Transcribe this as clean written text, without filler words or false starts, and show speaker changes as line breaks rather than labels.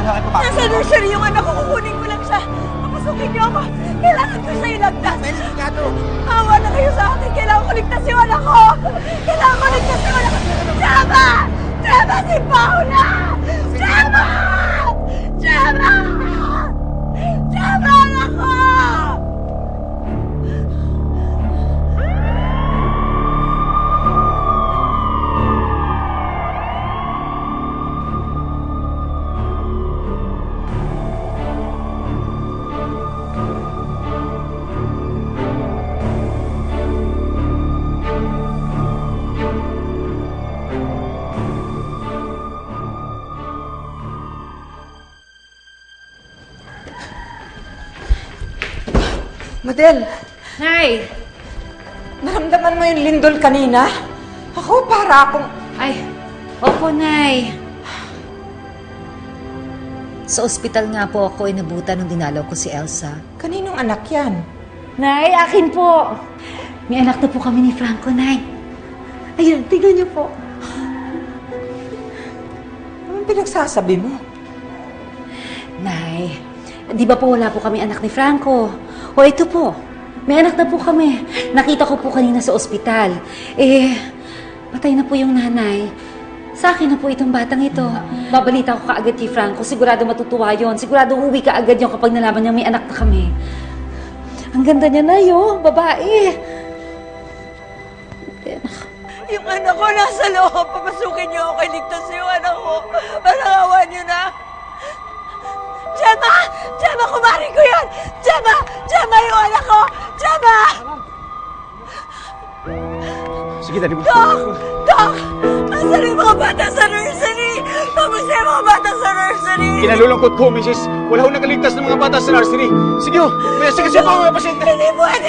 Kailangan ko ba?
Nasa nursery yung anak ko, kukunin ko lang siya. Papasukin niyo ako. Kailangan ko siya ilagdas.
May delikado.
Awa na kayo sa akin. Kailangan ko ligtas yung anak ko. Kailangan ko ligtas yung anak ko. Tama! Tama si Paula! Tama! Tama! Tama anak ko! Madel,
Nay!
naramdaman mo yung lindol kanina? Ako para akong...
Ay, opo, Nay. Sa ospital nga po ako inabutan nung dinalaw ko si Elsa.
Kaninong anak yan?
Nay, akin po. May anak na po kami ni Franco, Nay. Ayun, tingnan niyo po.
Anong pinagsasabi mo?
Nay, di ba po wala po kami anak ni Franco? O ito po, may anak na po kami. Nakita ko po kanina sa ospital. Patay na po yung nanay. Sa akin na po itong batang ito. Babalita ko kaagad kay Franco. Sigurado matutuwa yon. Sigurado uuwi ka agad yung kapag nalaman niya may anak na kami. Ang ganda niya na yun, babae.
Yung anak ko nasa loob. Papasukin niyo ako. Iligtas yung anak ko. Panangawan niyo na. Gemma! Gemma, kumari ko yan! Gemma! Gemma, yung anak ko! Gemma!
Sige, dali mo.
Doc! Doc! Asan yung mga bata sa nursery? Kamusta yung mga bata sa nursery?
Kinalulungkot ko, Mrs. Wala akong nakaligtas ng mga bata sa nursery. Sige, may kasi pa mga pasyente.
Hindi pwede